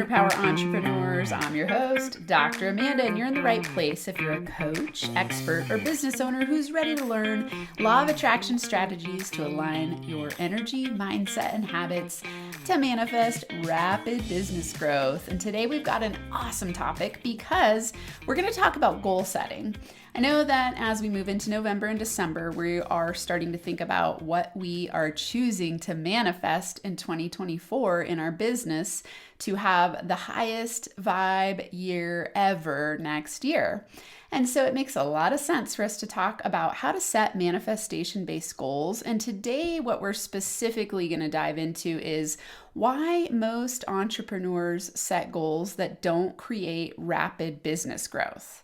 Superpower Entrepreneurs. I'm your host, Dr. Amanda, and you're in the right place if you're a coach, expert, or business owner who's ready to learn law of attraction strategies to align your energy, mindset, and habits to manifest rapid business growth. And today we've got an awesome topic because we're going to talk about goal setting. I know that as we move into November and December, we are starting to think about what we are choosing to manifest in 2024 in our business to have the highest vibe year ever next year. And so it makes a lot of sense for us to talk about how to set manifestation-based goals. And today, what we're specifically going to dive into is why most entrepreneurs set goals that don't create rapid business growth.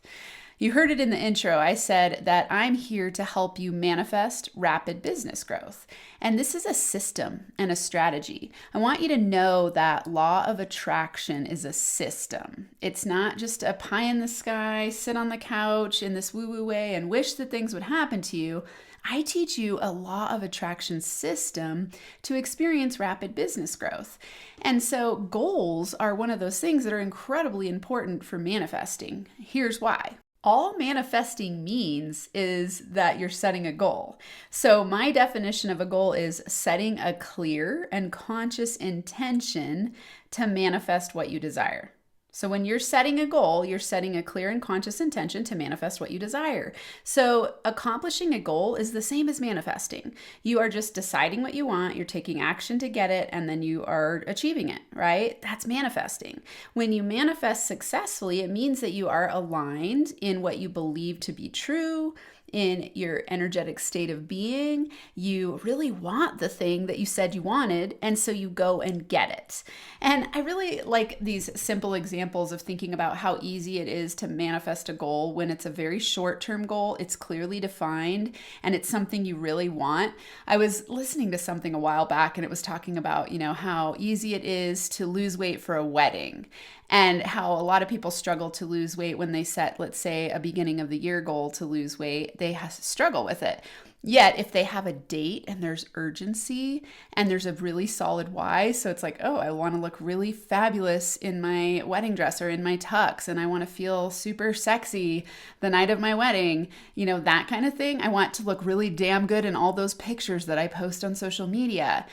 You heard it in the intro. I said that I'm here to help you manifest rapid business growth. And this is a system and a strategy. I want you to know that law of attraction is a system. It's not just a pie in the sky, sit on the couch in this woo-woo way and wish that things would happen to you. I teach you a law of attraction system to experience rapid business growth. And so goals are one of those things that are incredibly important for manifesting. Here's why. All manifesting means is that you're setting a goal. So my definition of a goal is setting a clear and conscious intention to manifest what you desire. So when you're setting a goal, you're setting a clear and conscious intention to manifest what you desire. So accomplishing a goal is the same as manifesting. You are just deciding what you want, you're taking action to get it, and then you are achieving it, right? That's manifesting. When you manifest successfully, it means that you are aligned in what you believe to be true, in your energetic state of being. You really want the thing that you said you wanted, and so you go and get it. And I really like these simple examples of thinking about how easy it is to manifest a goal when it's a very short-term goal, it's clearly defined, and it's something you really want. I was listening to something a while back, and it was talking about, how easy it is to lose weight for a wedding, and how a lot of people struggle to lose weight when they set, let's say, a beginning of the year goal to lose weight. They struggle with it. Yet, if they have a date and there's urgency and there's a really solid why, so it's like, oh, I want to look really fabulous in my wedding dress or in my tux, and I want to feel super sexy the night of my wedding, that kind of thing. I want to look really damn good in all those pictures that I post on social media,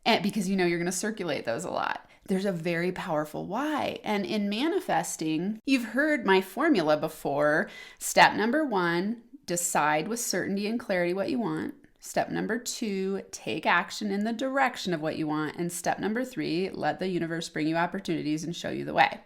and because you're going to circulate those a lot. There's a very powerful why. And in manifesting, you've heard my formula before. Step number 1, decide with certainty and clarity what you want. Step number 2, take action in the direction of what you want. And step number 3, let the universe bring you opportunities and show you the way.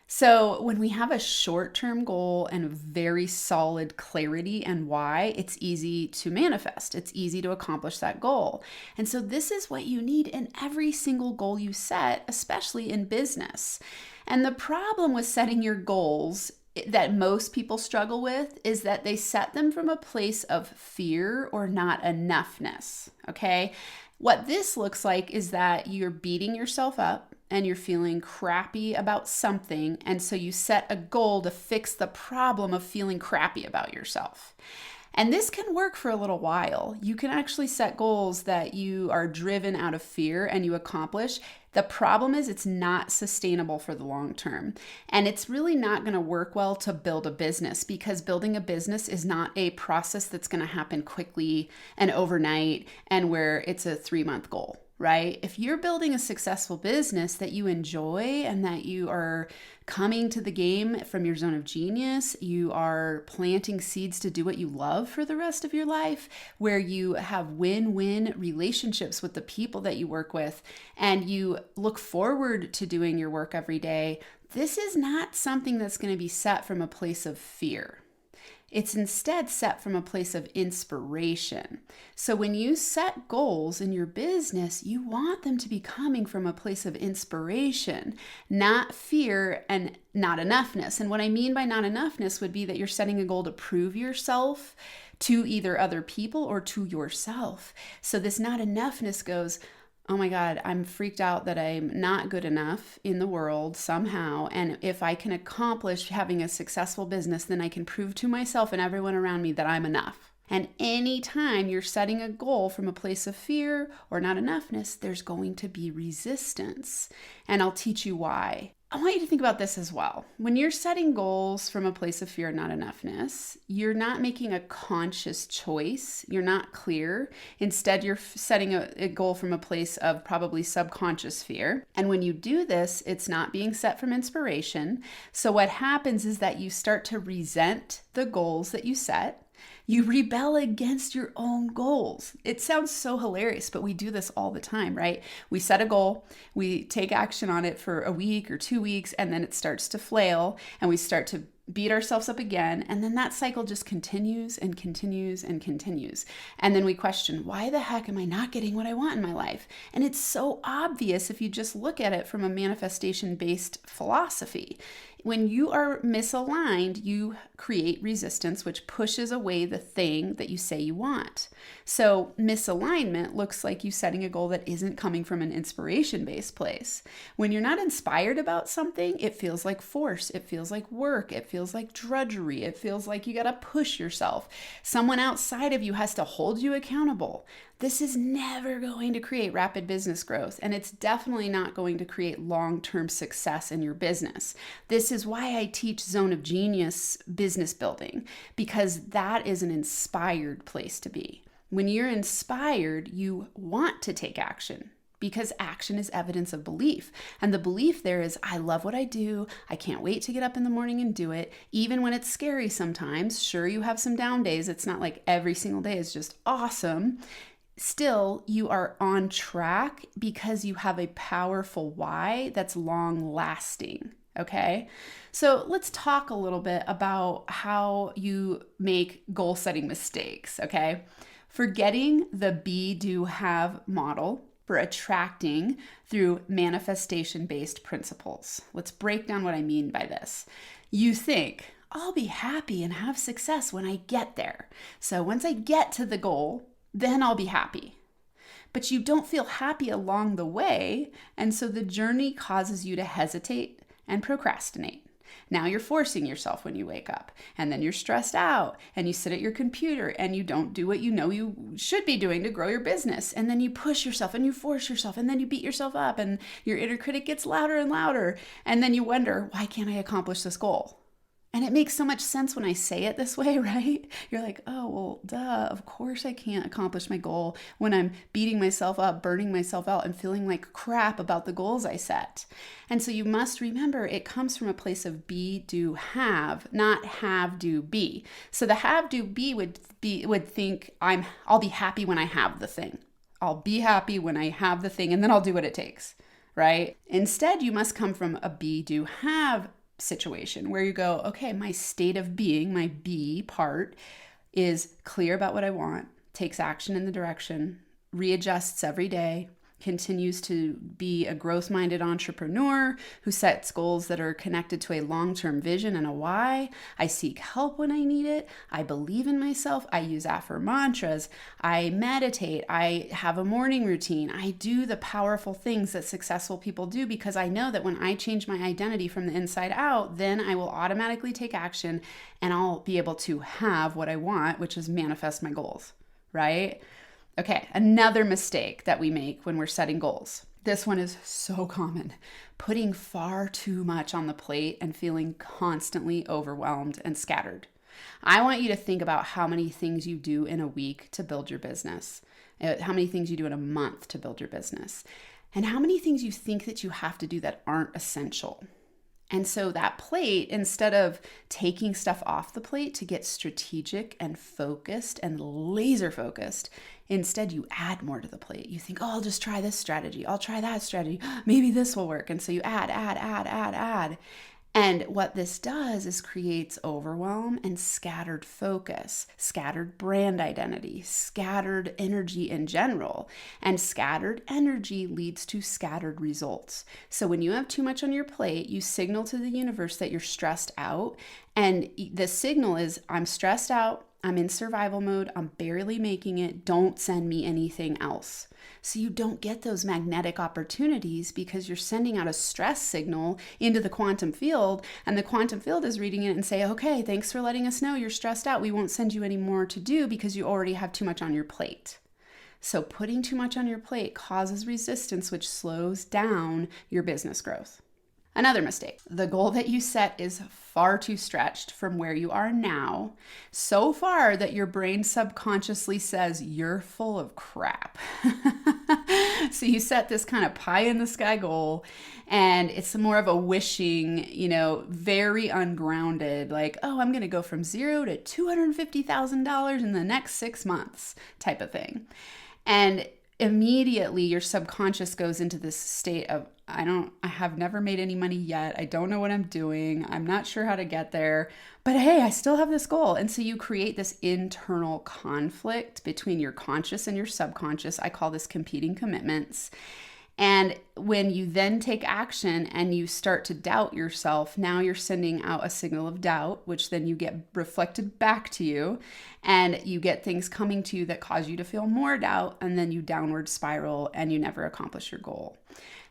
So when we have a short-term goal and very solid clarity and why, it's easy to manifest. It's easy to accomplish that goal. And so this is what you need in every single goal you set, especially in business. And the problem with setting your goals that most people struggle with is that they set them from a place of fear or not enoughness, okay? What this looks like is that you're beating yourself up and you're feeling crappy about something, and so you set a goal to fix the problem of feeling crappy about yourself. And this can work for a little while. You can actually set goals that you are driven out of fear and you accomplish. The problem is it's not sustainable for the long term. And it's really not going to work well to build a business, because building a business is not a process that's going to happen quickly and overnight and where it's a 3-month goal. Right? If you're building a successful business that you enjoy and that you are coming to the game from your zone of genius, you are planting seeds to do what you love for the rest of your life, where you have win-win relationships with the people that you work with, and you look forward to doing your work every day, this is not something that's going to be set from a place of fear. It's instead set from a place of inspiration. So when you set goals in your business, you want them to be coming from a place of inspiration, not fear and not enoughness. And what I mean by not enoughness would be that you're setting a goal to prove yourself to either other people or to yourself. So this not enoughness goes, oh my God, I'm freaked out that I'm not good enough in the world somehow. And if I can accomplish having a successful business, then I can prove to myself and everyone around me that I'm enough. And anytime you're setting a goal from a place of fear or not enoughness, there's going to be resistance. And I'll teach you why. I want you to think about this as well. When you're setting goals from a place of fear and not enoughness, you're not making a conscious choice. You're not clear. Instead, you're setting a goal from a place of probably subconscious fear. And when you do this, it's not being set from inspiration. So what happens is that you start to resent the goals that you set. You rebel against your own goals. It sounds so hilarious, but we do this all the time, right? We set a goal, we take action on it for a week or 2 weeks, and then it starts to flail, and we start to beat ourselves up again, and then that cycle just continues and continues and continues. And then we question, why the heck am I not getting what I want in my life? And it's so obvious if you just look at it from a manifestation-based philosophy. When you are misaligned, you create resistance, which pushes away the thing that you say you want. So misalignment looks like you setting a goal that isn't coming from an inspiration-based place. When you're not inspired about something, it feels like force. It feels like work. It feels like drudgery. It feels like you got to push yourself. Someone outside of you has to hold you accountable. This is never going to create rapid business growth, and it's definitely not going to create long-term success in your business. This is why I teach Zone of Genius business building, because that is an inspired place to be. When you're inspired, you want to take action, because action is evidence of belief. And the belief there is, I love what I do. I can't wait to get up in the morning and do it, even when it's scary sometimes. Sure, you have some down days. It's not like every single day is just awesome. Still, you are on track because you have a powerful why that's long lasting. Okay, so let's talk a little bit about how you make goal setting mistakes. Okay, forgetting the be, do, have model for attracting through manifestation-based principles. Let's break down what I mean by this. You think, I'll be happy and have success when I get there. So once I get to the goal, then I'll be happy. But you don't feel happy along the way, and so the journey causes you to hesitate and procrastinate. Now you're forcing yourself when you wake up, and then you're stressed out, and you sit at your computer, and you don't do what you know you should be doing to grow your business, and then you push yourself, and you force yourself, and then you beat yourself up, and your inner critic gets louder and louder, and then you wonder, why can't I accomplish this goal? And it makes so much sense when I say it this way, right? You're like, oh, well, duh, of course I can't accomplish my goal when I'm beating myself up, burning myself out, and feeling like crap about the goals I set. And so you must remember it comes from a place of be, do, have, not have, do, be. So the have, do, be would think I'll be happy when I have the thing. I'll be happy when I have the thing, and then I'll do what it takes, right? Instead, you must come from a be, do, have situation where you go, okay, my state of being, my be part, is clear about what I want, takes action in the direction, readjusts every day, continues to be a growth-minded entrepreneur who sets goals that are connected to a long-term vision and a why. I seek help when I need it. I believe in myself. I use mantras. I meditate. I have a morning routine. I do the powerful things that successful people do because I know that when I change my identity from the inside out, then I will automatically take action and I'll be able to have what I want, which is manifest my goals, right? Okay, another mistake that we make when we're setting goals. This one is so common. Putting far too much on the plate and feeling constantly overwhelmed and scattered. I want you to think about how many things you do in a week to build your business, how many things you do in a month to build your business, and how many things you think that you have to do that aren't essential. And so that plate, instead of taking stuff off the plate to get strategic and focused and laser focused, instead you add more to the plate. You think, oh, I'll just try this strategy. I'll try that strategy. Maybe this will work. And so you add. And what this does is creates overwhelm and scattered focus, scattered brand identity, scattered energy in general. And scattered energy leads to scattered results. So when you have too much on your plate, you signal to the universe that you're stressed out. And the signal is, I'm stressed out. I'm in survival mode. I'm barely making it. Don't send me anything else. So you don't get those magnetic opportunities because you're sending out a stress signal into the quantum field, and the quantum field is reading it and say, okay, thanks for letting us know you're stressed out. We won't send you any more to do because you already have too much on your plate. So putting too much on your plate causes resistance, which slows down your business growth. Another mistake, the goal that you set is far too stretched from where you are now, so far that your brain subconsciously says you're full of crap. So you set this kind of pie in the sky goal, and it's more of a wishing, very ungrounded, like, oh, I'm going to go from $0 to $250,000 in the next 6 months type of thing. And immediately your subconscious goes into this state of, I have never made any money yet. I don't know what I'm doing. I'm not sure how to get there, but hey, I still have this goal. And so you create this internal conflict between your conscious and your subconscious. I call this competing commitments. And when you then take action and you start to doubt yourself, now you're sending out a signal of doubt, which then you get reflected back to you, and you get things coming to you that cause you to feel more doubt, and then you downward spiral and you never accomplish your goal.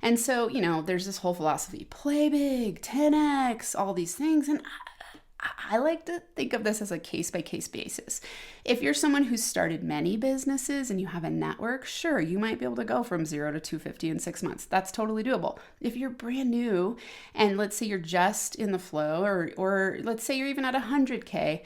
And so, there's this whole philosophy, play big, 10x, all these things. And I like to think of this as a case-by-case basis. If you're someone who's started many businesses and you have a network, sure, you might be able to go from 0 to 250 in 6 months. That's totally doable. If you're brand new and let's say you're just in the flow, or let's say you're even at 100K,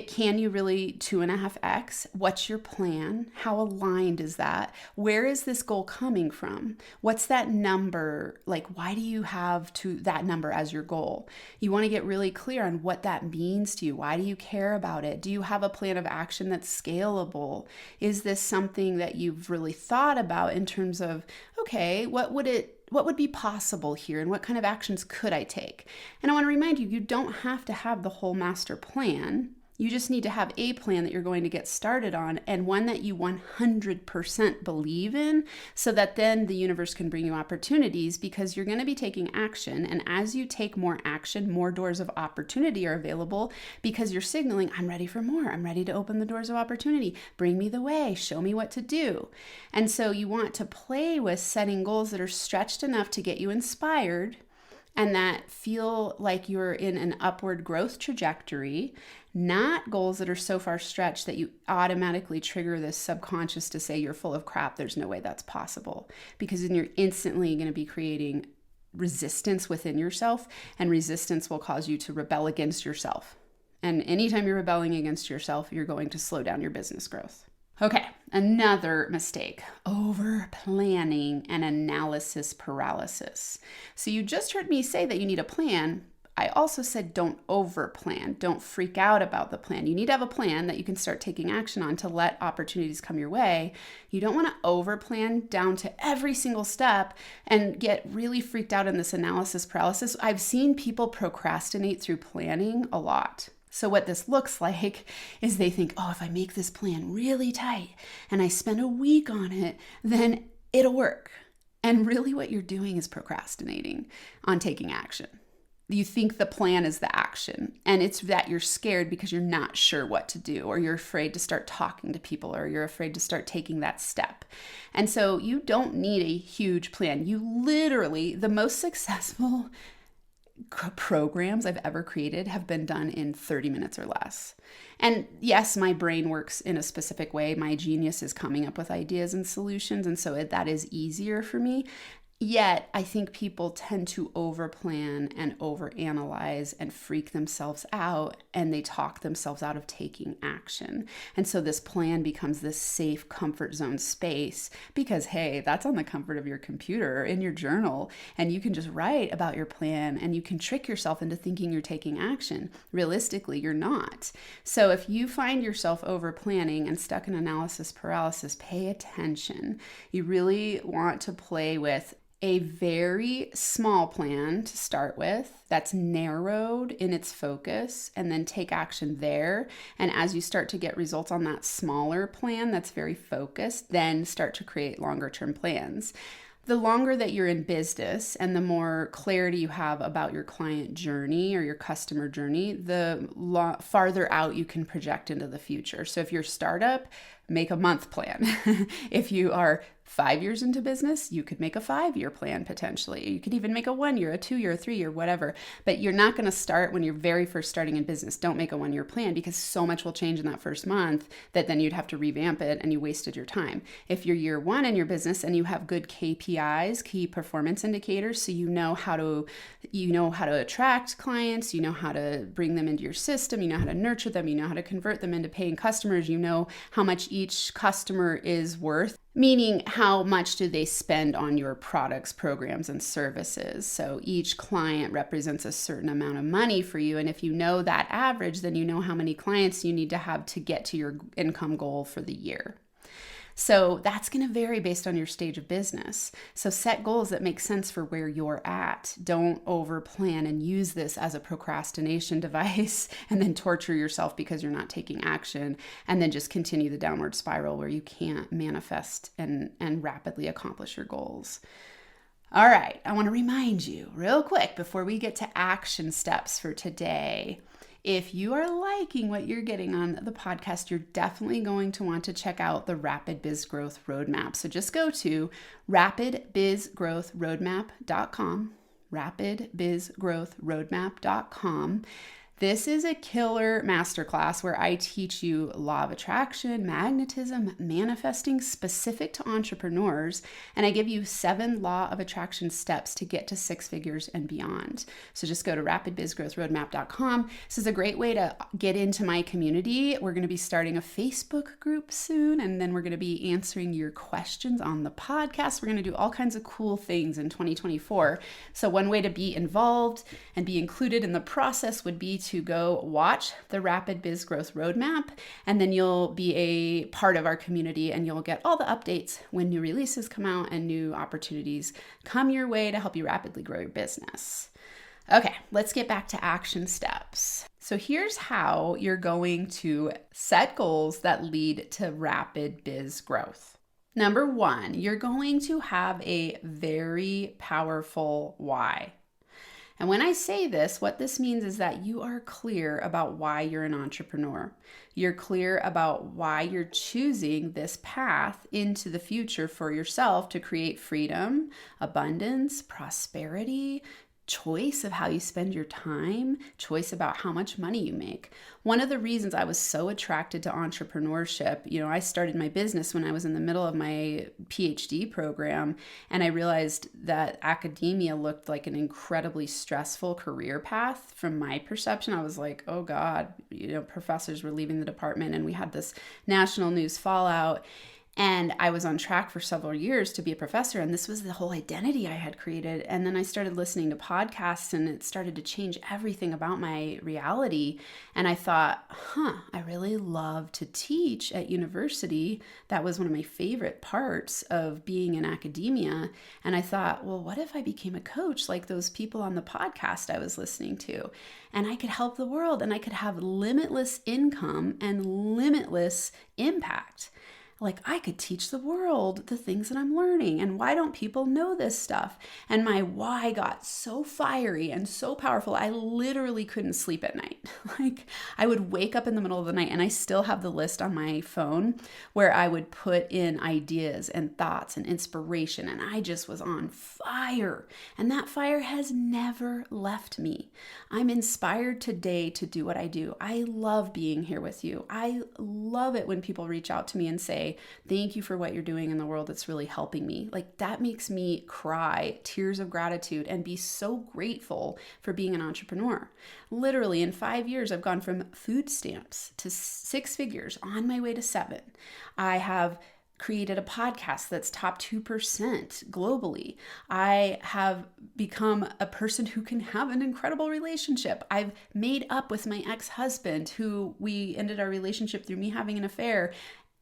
can you really 2.5x? What's your plan? How aligned is that? Where is this goal coming from? What's that number? Like, why do you have that number as your goal? You want to get really clear on what that means to you. Why do you care about it? Do you have a plan of action that's scalable? Is this something that you've really thought about in terms of, okay, what would be possible here, and what kind of actions could I take? And I want to remind you, you don't have to have the whole master plan. You just need to have a plan that you're going to get started on, and one that you 100% believe in, so that then the universe can bring you opportunities, because you're going to be taking action. And as you take more action, more doors of opportunity are available, because you're signaling, I'm ready for more. I'm ready to open the doors of opportunity. Bring me the way. Show me what to do. And so you want to play with setting goals that are stretched enough to get you inspired and that feel like you're in an upward growth trajectory, not goals that are so far stretched that you automatically trigger this subconscious to say you're full of crap. There's no way that's possible, because then you're instantly going to be creating resistance within yourself, and resistance will cause you to rebel against yourself. And anytime you're rebelling against yourself, you're going to slow down your business growth. Okay, another mistake, over planning and analysis paralysis. So you just heard me say that you need a plan. I also said don't over plan. Don't freak out about the plan. You need to have a plan that you can start taking action on to let opportunities come your way. You don't want to over plan down to every single step and get really freaked out in this analysis paralysis. I've seen people procrastinate through planning a lot. So what this looks like is they think, oh, if I make this plan really tight and I spend a week on it, then it'll work. And really what you're doing is procrastinating on taking action. You think the plan is the action, and it's that you're scared because you're not sure what to do, or you're afraid to start talking to people, or you're afraid to start taking that step. And so you don't need a huge plan. You literally, the most successful programs I've ever created have been done in 30 minutes or less. And yes, my brain works in a specific way. My genius is coming up with ideas and solutions, and so that is easier for me. Yet, I think people tend to overplan and overanalyze and freak themselves out, and they talk themselves out of taking action. And so this plan becomes this safe comfort zone space because, hey, that's on the comfort of your computer or in your journal, and you can just write about your plan, and you can trick yourself into thinking you're taking action. Realistically, you're not. So if you find yourself overplanning and stuck in analysis paralysis, pay attention. You really want to play with a very small plan to start with that's narrowed in its focus, and then take action there. And as you start to get results on that smaller plan that's very focused, then start to create longer term plans. The longer that you're in business and the more clarity you have about your client journey or your customer journey, the farther out you can project into the future. So if you're a startup, make a month plan. If you are 5 years into business, you could make a 5-year plan potentially. You could even make a 1 year, a 2 year, a 3 year, whatever. But you're not going to start when you're very first starting in business. Don't make a 1 year plan because so much will change in that first month that then you'd have to revamp it and you wasted your time. If you're year 1 in your business and you have good KPIs, key performance indicators, so you know how to attract clients, you know how to bring them into your system, you know how to nurture them, you know how to convert them into paying customers, you know how much each customer is worth. Meaning, how much do they spend on your products, programs, and services? So each client represents a certain amount of money for you. And if you know that average, then you know how many clients you need to have to get to your income goal for the year. So that's going to vary based on your stage of business. So set goals that make sense for where you're at. Don't overplan and use this as a procrastination device and then torture yourself because you're not taking action and then just continue the downward spiral where you can't manifest and rapidly accomplish your goals. All right, I want to remind you real quick before we get to action steps for today. If you are liking what you're getting on the podcast, you're definitely going to want to check out the Rapid Biz Growth Roadmap. So just go to rapidbizgrowthroadmap.com, rapidbizgrowthroadmap.com. This is a killer masterclass where I teach you law of attraction, magnetism, manifesting specific to entrepreneurs, and I give you 7 law of attraction steps to get to 6 figures and beyond. So just go to rapidbizgrowthroadmap.com. This is a great way to get into my community. We're going to be starting a Facebook group soon, and then we're going to be answering your questions on the podcast. We're going to do all kinds of cool things in 2024. So one way to be involved and be included in the process would be to go watch the Rapid Biz Growth Roadmap, and then you'll be a part of our community and you'll get all the updates when new releases come out and new opportunities come your way to help you rapidly grow your business. Okay, let's get back to action steps. So here's how you're going to set goals that lead to rapid biz growth. Number 1, you're going to have a very powerful why. And when I say this, what this means is that you are clear about why you're an entrepreneur. You're clear about why you're choosing this path into the future for yourself to create freedom, abundance, prosperity, choice of how you spend your time, choice about how much money you make. One of the reasons I was so attracted to entrepreneurship, I started my business when I was in the middle of my PhD program, and I realized that academia looked like an incredibly stressful career path. From my perception, I was like, oh God, professors were leaving the department and we had this national news fallout. And I was on track for several years to be a professor, and this was the whole identity I had created. And then I started listening to podcasts, and it started to change everything about my reality. And I thought, I really love to teach at university. That was one of my favorite parts of being in academia. And I thought, well, what if I became a coach like those people on the podcast I was listening to? And I could help the world, and I could have limitless income and limitless impact. Like, I could teach the world the things that I'm learning, and why don't people know this stuff? And my why got so fiery and so powerful, I literally couldn't sleep at night. Like, I would wake up in the middle of the night, and I still have the list on my phone where I would put in ideas and thoughts and inspiration, and I just was on fire. And that fire has never left me. I'm inspired today to do what I do. I love being here with you. I love it when people reach out to me and say, thank you for what you're doing in the world. It's really helping me. Like, that makes me cry tears of gratitude and be so grateful for being an entrepreneur. Literally, in 5 years, I've gone from food stamps to 6 figures, on my way to 7. I have created a podcast that's top 2% globally. I have become a person who can have an incredible relationship. I've made up with my ex-husband, who we ended our relationship through me having an affair.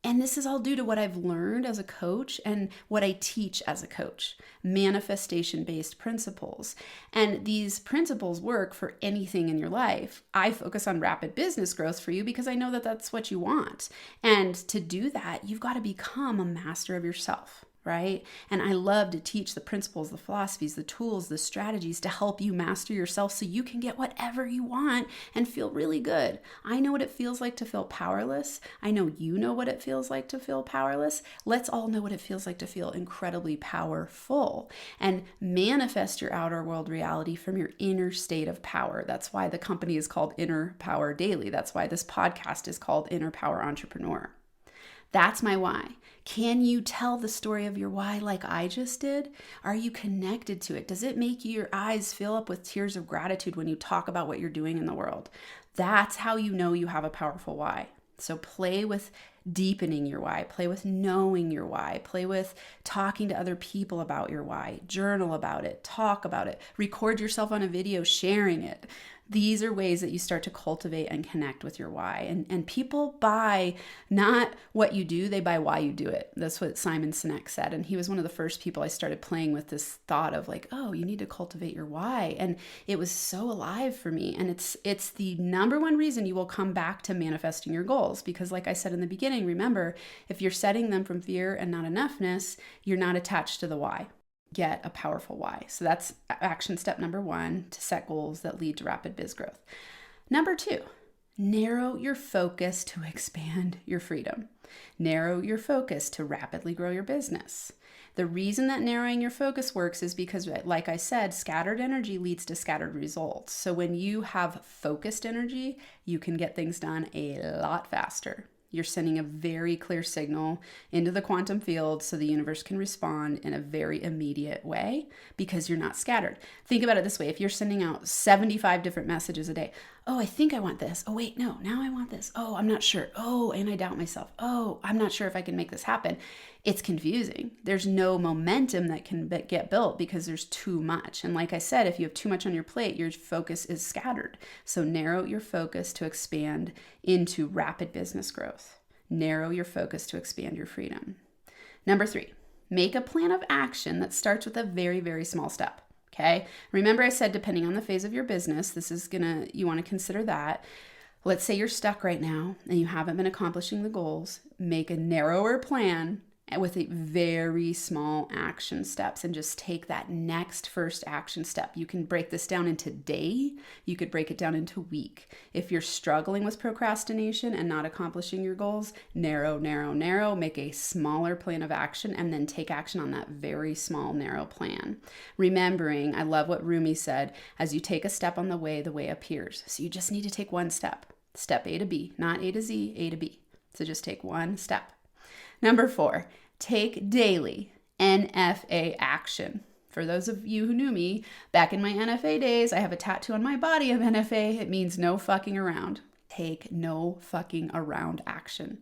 And this is all due to what I've learned as a coach and what I teach as a coach, manifestation-based principles. And these principles work for anything in your life. I focus on rapid business growth for you because I know that that's what you want. And to do that, you've got to become a master of yourself. right? And I love to teach the principles, the philosophies, the tools, the strategies to help you master yourself so you can get whatever you want and feel really good. I know what it feels like to feel powerless. I know you know what it feels like to feel powerless. Let's all know what it feels like to feel incredibly powerful and manifest your outer world reality from your inner state of power. That's why the company is called Inner Power Daily. That's why this podcast is called Inner Power Entrepreneur. That's my why. Can you tell the story of your why like I just did? Are you connected to it? Does it make your eyes fill up with tears of gratitude when you talk about what you're doing in the world? That's how you know you have a powerful why. So play with deepening your why, play with knowing your why, play with talking to other people about your why, journal about it, talk about it, record yourself on a video sharing it. These are ways that you start to cultivate and connect with your why. And people buy not what you do, they buy why you do it. That's what Simon Sinek said. And he was one of the first people I started playing with this thought of like, oh, you need to cultivate your why. And it was so alive for me. And it's the number one reason you will come back to manifesting your goals. Because like I said in the beginning, remember, if you're setting them from fear and not enoughness, you're not attached to the why. Get a powerful why. So that's action step number 1, to set goals that lead to rapid biz growth. Number 2, narrow your focus to expand your freedom. Narrow your focus to rapidly grow your business. The reason that narrowing your focus works is because, like I said, scattered energy leads to scattered results. So when you have focused energy, you can get things done a lot faster. You're sending a very clear signal into the quantum field so the universe can respond in a very immediate way because you're not scattered. Think about it this way. If you're sending out 75 different messages a day, oh, I think I want this. Oh, wait, no, now I want this. Oh, I'm not sure. Oh, and I doubt myself. Oh, I'm not sure if I can make this happen. It's confusing. There's no momentum that can get built because there's too much. And like I said, if you have too much on your plate, your focus is scattered. So narrow your focus to expand into rapid business growth. Narrow your focus to expand your freedom. Number 3, make a plan of action that starts with a very, very small step. Okay. Remember I said, depending on the phase of your business, you want to consider that. Let's say you're stuck right now and you haven't been accomplishing the goals. Make a narrower plan with a very small action steps and just take that next first action step. You can break this down into day. You could break it down into week. If you're struggling with procrastination and not accomplishing your goals, narrow, make a smaller plan of action and then take action on that very small, narrow plan. Remembering, I love what Rumi said, as you take a step on the way appears. So you just need to take one step. Step A to B, not A to Z, A to B. So just take one step. Number 4, take daily NFA action. For those of you who knew me, back in my NFA days, I have a tattoo on my body of NFA. It means no fucking around. Take no fucking around action.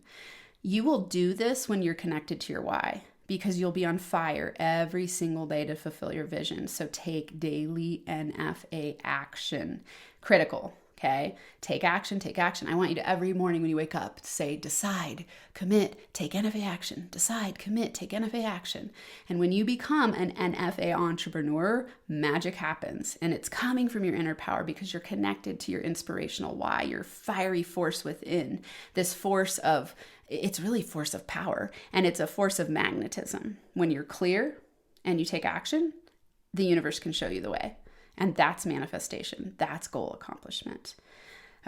You will do this when you're connected to your why because you'll be on fire every single day to fulfill your vision. So take daily NFA action. Critical. Okay, take action. I want you to every morning when you wake up say, decide, commit, take NFA action, decide, commit, take NFA action. And when you become an NFA entrepreneur, magic happens. And it's coming from your inner power because you're connected to your inspirational why, your fiery force within. This force of, it's really force of power, and it's a force of magnetism. When you're clear and you take action, the universe can show you the way. And that's manifestation. That's goal accomplishment.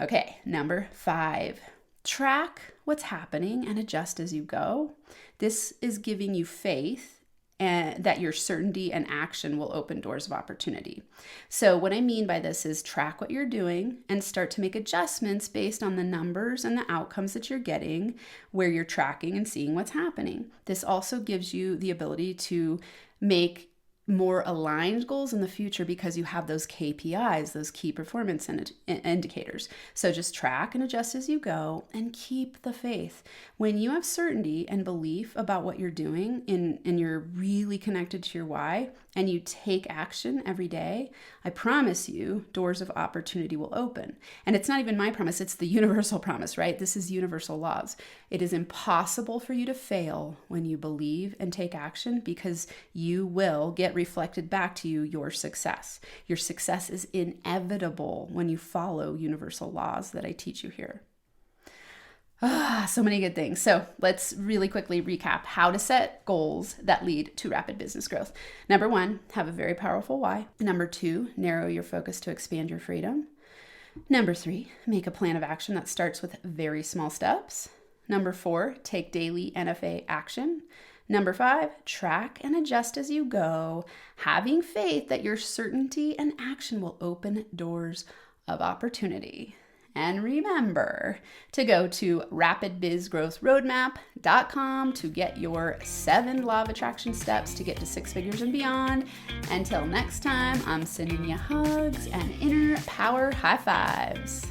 Okay, number 5, track what's happening and adjust as you go. This is giving you faith and that your certainty and action will open doors of opportunity. So what I mean by this is track what you're doing and start to make adjustments based on the numbers and the outcomes that you're getting, where you're tracking and seeing what's happening. This also gives you the ability to make more aligned goals in the future because you have those KPIs, those key performance indicators. So just track and adjust as you go and keep the faith. When you have certainty and belief about what you're doing and you're really connected to your why and you take action every day, I promise you doors of opportunity will open. And it's not even my promise, it's the universal promise, right? This is universal laws. It is impossible for you to fail when you believe and take action because you will get reflected back to you your success. Your success is inevitable when you follow universal laws that I teach you here. So many good things. So let's really quickly recap how to set goals that lead to rapid business growth. Number 1, have a very powerful why. Number 2, narrow your focus to expand your freedom. Number 3, make a plan of action that starts with very small steps. Number 4, take daily NFA action. Number 5, track and adjust as you go, having faith that your certainty and action will open doors of opportunity. And remember to go to rapidbizgrowthroadmap.com to get your 7 law of attraction steps to get to 6 figures and beyond. Until next time, I'm sending you hugs and inner power high fives.